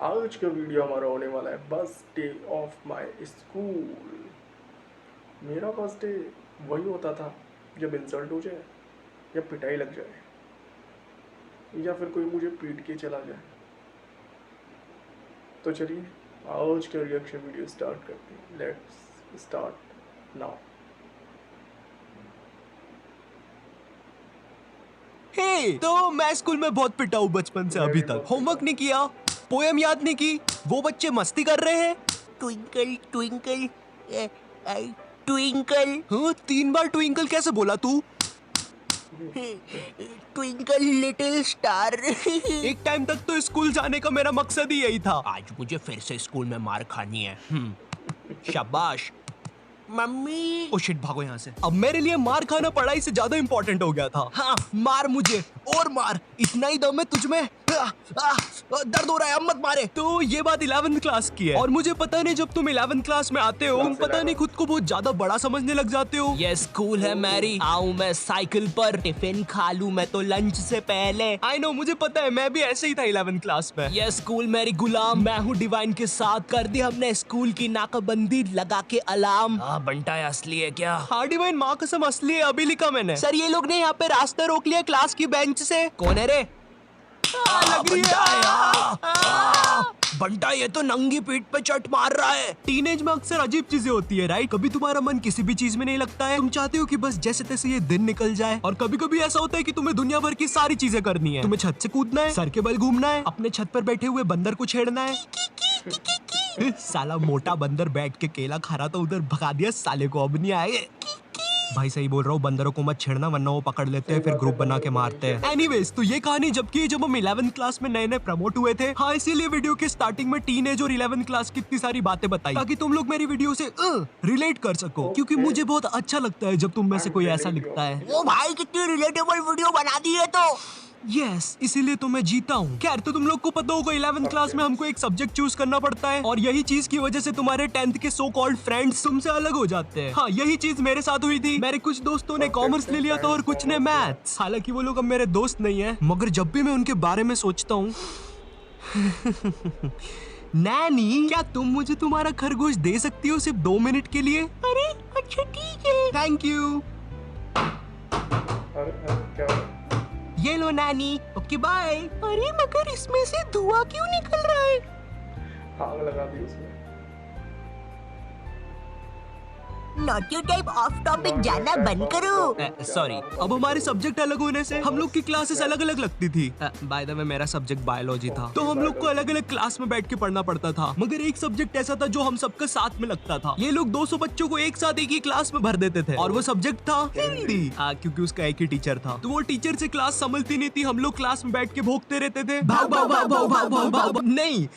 आज का वीडियो हमारा होने वाला है first day of my school. मेरा फर्स्ट डे वही होता था जब इंसल्ट हो जाए या पिटाई लग जाए या फिर कोई मुझे पीट के चला जाए। तो चलिए आज का रिएक्शन वीडियो स्टार्ट करते हैं। Let's start now. तो मैं स्कूल में बहुत पिटा हूँ बचपन से अभी तक। होमवर्क नहीं किया, पोएम याद नहीं की, वो बच्चे मस्ती कर रहे हैं। ट्विंकल ट्विंकल ट्विंकल हाँ, 3 बार ट्विंकल कैसे बोला तू? Twinkle little star. एक टाइम तक तो स्कूल जाने का मेरा मकसद ही यही था। आज मुझे फिर से स्कूल में मार खानी है। शाबाश मम्मी। ओ शिट, भागो यहाँ से। अब मेरे लिए मार खाना पढ़ाई से ज्यादा इंपॉर्टेंट हो गया था। हाँ, मार मुझे और मार, इतना ही दम है तुझमें। दर्द हो रहा है, अब मत मारे। तो ये बात 11th क्लास की है और मुझे पता नहीं जब तुम 11th क्लास में आते हो, तुम पता नहीं खुद को बहुत ज्यादा बड़ा समझने लग जाते हो। ये स्कूल है मैरी, आऊं मैं साइकिल पर, टिफिन खा लूं मैं तो लंच से पहले। आई नो, मुझे पता है, मैं भी ऐसे ही था 11th क्लास में। ये स्कूल मेरी गुलाम, मैं हूँ डिवाइन के साथ। कर दी हमने स्कूल की नाकाबंदी लगा के अलार्म। बंटा है असली है क्या? हाँ डिवाइन, माँ कसम असली है, अभी लिखा मैंने। सर ये लोग ने यहाँ पे रास्ता रोक लिया क्लास की बेंच से। कौन है रे? लग रही बंटा ये तो नंगी पीठ पे चट मार रहा है। टीनेज में अक्सर अजीब चीजें होती है, राइट? कभी तुम्हारा मन किसी भी चीज में नहीं लगता है, तुम चाहते हो कि बस जैसे तैसे ये दिन निकल जाए। और कभी कभी ऐसा होता है कि तुम्हें दुनिया भर की सारी चीजें करनी है। तुम्हें छत से कूदना है, सर के बल घूमना है, अपने छत पर बैठे हुए बंदर को छेड़ना है। साला मोटा बंदर बैठ के केला खा रहा था, उधर भगा दिया साले को, अब नहीं आए। भाई सही बोल रहा हूँ, बंदरों को मत छेड़ना वरना वो पकड़ लेते हैं, फिर ग्रुप बना के मारते हैं। एनीवेज, तो ये कहानी जब हम 11th क्लास में नए नए प्रमोट हुए थे। हाँ, इसीलिए वीडियो के स्टार्टिंग में टीनेज और 11th क्लास की इतनी सारी बातें बताई ताकि तुम लोग मेरी वीडियो से रिलेट कर सको, क्योंकि मुझे बहुत अच्छा लगता है जब तुम में से कोई ऐसा लिखता है। ओ भाई कितनी रिलेटेबल वीडियो बना दी है तो। यस, इसीलिए तो मैं जीता हूँ। खैर, तो तुम लोग को पता होगा 11th क्लास में हमको एक सब्जेक्ट चूज करना पड़ता है और यही चीज की वजह से तुम्हारे 10th के सो कॉल्ड फ्रेंड्स तुमसे अलग हो जाते हैं। हाँ, यही चीज मेरे साथ हुई थी। मेरे कुछ दोस्तों ने कॉमर्स ले लिया था और कुछ ने मैथ्स। हालांकि वो लोग अब मेरे दोस्त नहीं है, मगर जब भी मैं उनके बारे में सोचता हूँ नैनी, क्या तुम मुझे तुम्हारा खरगोश दे सकती हो सिर्फ 2 मिनट के लिए? अरे अच्छा ठीक है, थैंक यू। क्या ये लो नैनी, ओके बाय। अरे मगर इसमें से धुआं क्यों निकल रहा है? आग लगा दी उसने। नॉटी टाइप ऑफ टॉपिक जाना बंद करो। सॉरी, अब हमारे सब्जेक्ट अलग होने से हम लोग की क्लासेस अलग अलग लगती थी। बाय द वे, मेरा सब्जेक्ट बायोलॉजी था, तो हम लोग को अलग अलग क्लास में बैठ के पढ़ना पड़ता था। मगर एक सब्जेक्ट ऐसा था जो हम सबका साथ में लगता था। ये लोग 200 बच्चों को एक साथ एक ही क्लास में भर देते थे और वो सब्जेक्ट था हिंदी। क्योंकि उसका एक ही टीचर था, तो वो टीचर से क्लास संभलती नहीं थी। हम लोग क्लास में बैठ के भोंकते रहते थे, भाग भाग भाग भाग भाग भाग भाग। नहीं,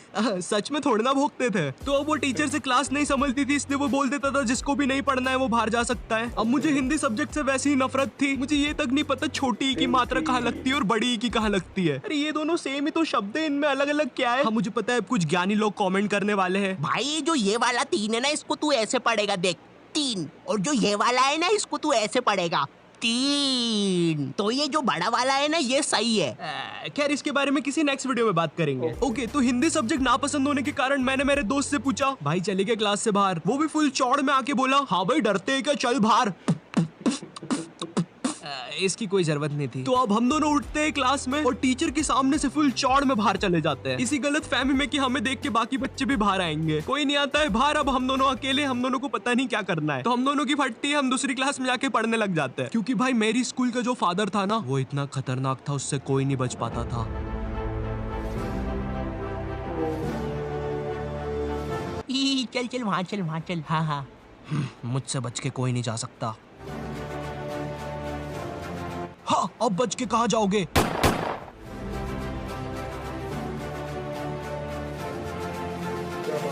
सच में थोड़ा ना भोंकते थे। तो अब वो टीचर से क्लास नहीं संभलती थी, इसलिए वो बोल देता था जिसको भी नहीं पढ़ना है वो बाहर जा सकता है। अब मुझे हिंदी सब्जेक्ट से वैसी ही नफरत थी, मुझे ये तक नहीं पता छोटी ई की मात्रा कहाँ लगती है और बड़ी ई की कहाँ लगती है। अरे ये दोनों सेम ही तो शब्द है, इनमें अलग अलग क्या है? हाँ मुझे पता है, कुछ ज्ञानी लोग कमेंट करने वाले हैं। भाई जो ये वाला 3 है ना, इसको तू ऐसे पढ़ेगा, देख 3। और जो ये वाला है ना, इसको तू ऐसे पढ़ेगा 3। तो ये जो बड़ा वाला है ना, ये सही है। खैर, इसके बारे में किसी नेक्स्ट वीडियो में बात करेंगे। ओके, तो हिंदी सब्जेक्ट नापसंद होने के कारण मैंने मेरे दोस्त से पूछा, भाई चले गए क्लास से बाहर? वो भी फुल चौड़ में आके बोला, हाँ भाई डरते हैं क्या, चल बाहर। इसकी कोई जरूरत नहीं थी। तो अब हम दोनों उठते हैं क्लास में और टीचर के सामने से फुल चौड़ में बाहर चले जाते हैं, इसी गलत फहमी में कि हमें देख के बाकी बच्चे भी बाहर आएंगे। कोई नहीं आता है बाहर। अब हम दोनों अकेले, हम दोनों को पता नहीं क्या करना है, तो हम दोनों की फटती है, हम दूसरी क्लास में जाके पढ़ने लग जाते हैं। क्योंकि भाई मेरी स्कूल का जो फादर था ना, वो इतना खतरनाक था, उससे कोई नहीं बच पाता था। चल चल वहाँ चल, वहाँ चल। हाँ हाँ, मुझसे बच के कोई नहीं जा सकता। हाँ, अब बच के कहाँ जाओगे?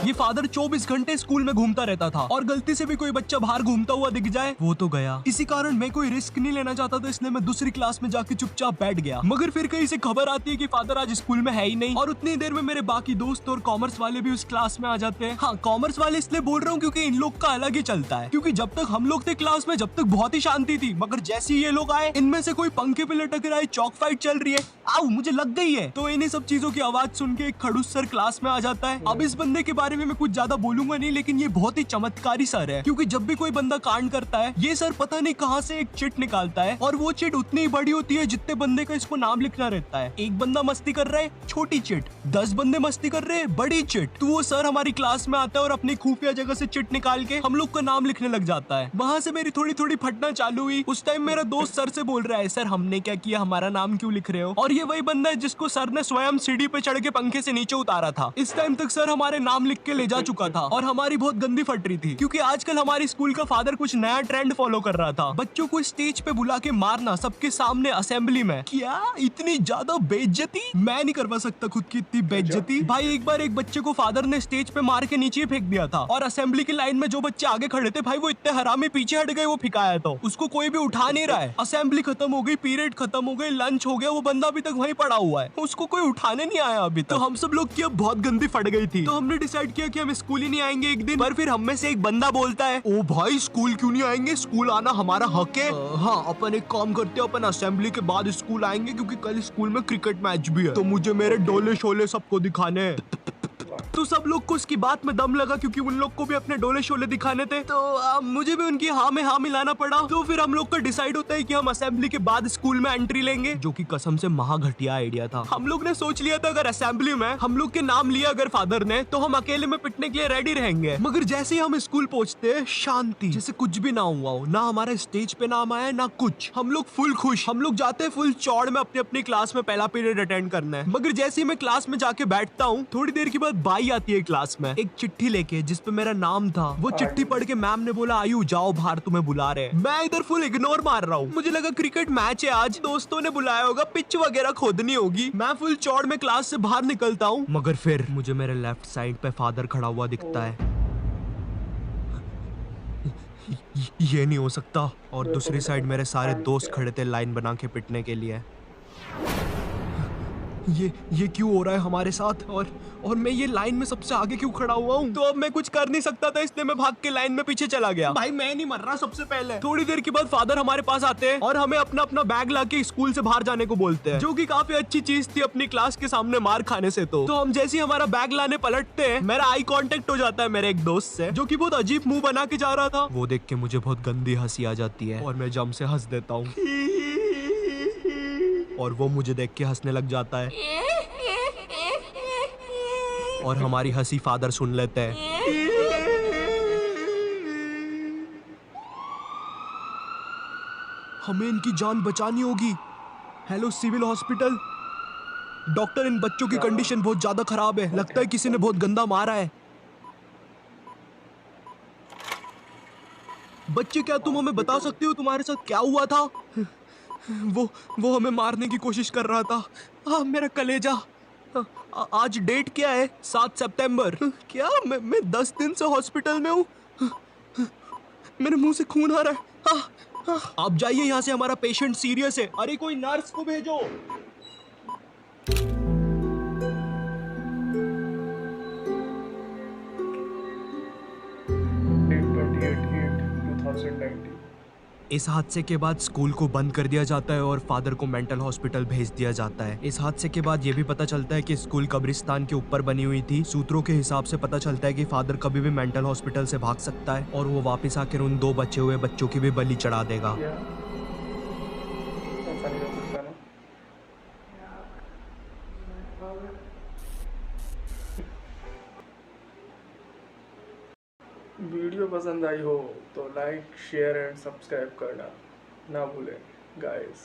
ये फादर 24 घंटे स्कूल में घूमता रहता था और गलती से भी कोई बच्चा बाहर घूमता हुआ दिख जाए वो तो गया। इसी कारण मैं कोई रिस्क नहीं लेना चाहता था, इसलिए मैं दूसरी क्लास में जाके चुपचाप बैठ गया। मगर फिर कहीं से खबर आती है कि फादर आज स्कूल में है ही नहीं और उतनी देर में मेरे बाकी दोस्त और कॉमर्स वाले भी उस क्लास में आ जाते हैं। हाँ, कॉमर्स वाले इसलिए बोल रहा हूँ क्योंकि इन लोग का अलग ही चलता है, क्योंकि जब तक हम लोग थे क्लास में जब तक बहुत ही शांति थी, मगर जैसे ही ये लोग आए इनमें से कोई पंखे पे लटक रहा है, चौक फाइट चल रही है, आओ मुझे लग गई है। तो इन्हीं सब चीजों की आवाज सुन के एक खड़ूस सर क्लास में आ जाता है। अब इस बंदे के बारे में मैं कुछ ज्यादा बोलूंगा नहीं, लेकिन ये बहुत ही चमत्कारी सर है, क्योंकि जब भी कोई बंदा कांड करता है ये सर पता नहीं कहाँ से एक चिट निकालता है, और वो चिट उतनी ही बड़ी होती है जितने बंदे का इसको नाम लिखना रहता है। एक बंदा मस्ती कर रहा है, छोटी चिट, 10 बंदे मस्ती कर रहे हैं, बड़ी चिट। तो वो सर हमारी क्लास में आता है और अपनी खुफिया जगह से चिट निकाल के हम लोग का नाम लिखने लग जाता है। वहां से मेरी थोड़ी थोड़ी फटना चालू हुई। उस टाइम मेरा दोस्त सर से बोल रहा है, सर हमने क्या किया, हमारा नाम क्यों लिख रहे हो? और ये वही बंदा है जिसको सर ने स्वयं सीढ़ी पे चढ़ के पंखे से नीचे उतारा था। इस टाइम तक सर हमारे नाम लिख के ले जा चुका था और हमारी बहुत गंदी फट रही थी, क्योंकि आजकल हमारी स्कूल का फादर कुछ नया ट्रेंड फॉलो कर रहा था, बच्चों को स्टेज पे बुला के मारना सबके सामने असेंबली में। क्या इतनी ज्यादा बेइज्जती? मैं नहीं करवा सकता खुद की इतनी बेइज्जती। भाई एक बार एक बच्चे को फादर ने स्टेज पे मार के नीचे फेंक दिया था, और असेंबली की लाइन में जो बच्चे आगे खड़े थे भाई वो इतने हरामी पीछे हट गए, वो फिकाया तो उसको कोई भी उठा नहीं रहा है। असेंबली खत्म हो गई, पीरियड खत्म हो गई, लंच हो गया, वो बंदा अभी तक वहीं पड़ा हुआ है, उसको कोई उठाने नहीं आया अभी तक। तो हम सब लोग की अब बहुत गंदी फट गई थी, तो हमने डिसाइड किया कि हम स्कूल ही नहीं आएंगे एक दिन। पर फिर हम में से एक बंदा बोलता है, ओ भाई स्कूल क्यों नहीं आएंगे, स्कूल आना हमारा हक है। हाँ अपन एक काम करते हैं, अपन असेंबली के बाद स्कूल आएंगे, क्योंकि कल स्कूल में क्रिकेट मैच भी है, तो मुझे मेरे डोले शोले सबको दिखाने हैं। तो सब लोग को उसकी बात में दम लगा, क्योंकि उन लोग को भी अपने डोले शोले दिखाने थे, तो मुझे भी उनकी हाँ में हाँ मिलाना पड़ा। तो फिर हम लोग का डिसाइड होता है कि हम असेंबली के बाद स्कूल में एंट्री लेंगे, जो कि कसम से महा घटिया आइडिया था। हम लोग ने सोच लिया था अगर असेंबली में हम लोग के नाम लिया अगर फादर ने, तो हम अकेले में पिटने के लिए रेडी रहेंगे। मगर जैसे ही हम स्कूल पहुंचते हैं, शांति, जैसे कुछ भी ना हुआ हो, ना हमारा स्टेज पे नाम आया ना कुछ। हम लोग फुल खुश, हम लोग जाते हैं फुल चौड़ में अपनी अपनी क्लास में पहला पीरियड अटेंड करना है। मगर जैसे ही मैं क्लास में जाके बैठता हूँ, थोड़ी देर के बाद बाई आती है क्लास में एक चिट्ठी लेके जिसपे मेरा नाम था। वो चिट्ठी पढ़ के मैम ने बोला, आयु जाओ बाहर, तुम्हें बुला रहे हैं। मैं इधर फुल इग्नोर मार रहा हूँ, मुझे लगा क्रिकेट मैच है आज, दोस्तों ने बुलाया होगा, पिच वगैरह खोदनी होगी। मैं फुल चौड़ में क्लास से बाहर निकलता हूँ, मगर फिर मुझे मेरे लेफ्ट साइड पे फादर खड़ा हुआ दिखता है। ये नहीं हो सकता। और दूसरी साइड मेरे सारे दोस्त खड़े थे लाइन बना के पिटने के लिए। ये क्यों हो रहा है हमारे साथ, और मैं ये लाइन में सबसे आगे क्यों खड़ा हुआ हूँ? तो अब मैं कुछ कर नहीं सकता था, इसलिए मैं भाग के लाइन में पीछे चला गया। भाई मैं नहीं मर रहा सबसे पहले। थोड़ी देर के बाद फादर हमारे पास आते हैं और हमें अपना अपना बैग लाके स्कूल से बाहर जाने को बोलते हैं, जो कि काफी अच्छी चीज थी अपनी क्लास के सामने मार खाने से। तो हम जैसे ही हमारा बैग लाने पलटते हैं, मेरा आई कांटेक्ट हो जाता है मेरे एक दोस्त से, जो कि बहुत अजीब मुंह बना के जा रहा था। वो देख के मुझे बहुत गंदी हंसी आ जाती है और मैं जम से हंस देता हूँ, और वो मुझे देख के हंसने लग जाता है, और हमारी हंसी फादर सुन लेते हैं। हमें इनकी जान बचानी होगी। हेलो सिविल हॉस्पिटल, डॉक्टर इन बच्चों की कंडीशन बहुत ज्यादा खराब है, लगता है किसी ने बहुत गंदा मारा है। बच्चे क्या तुम हमें बता सकते हो तुम्हारे साथ क्या हुआ था? वो हमें मारने की कोशिश कर रहा था। मेरा कलेजा। आज डेट क्या है? 7 सितंबर। क्या मैं 10 दिन से हॉस्पिटल में हूँ। मेरे मुंह से खून आ रहा है। आप जाइए यहाँ से, हमारा पेशेंट सीरियस है। अरे कोई नर्स को भेजो। इस हादसे के बाद स्कूल को बंद कर दिया जाता है और फादर को मेंटल हॉस्पिटल भेज दिया जाता है। इस हादसे के बाद ये भी पता चलता है कि स्कूल कब्रिस्तान के ऊपर बनी हुई थी। सूत्रों के हिसाब से पता चलता है कि फादर कभी भी मेंटल हॉस्पिटल से भाग सकता है और वो वापस आकर उन 2 बचे हुए बच्चों की भी बलि चढ़ा देगा। वीडियो पसंद आई हो तो लाइक शेयर एंड सब्सक्राइब करना ना भूलें गाइस।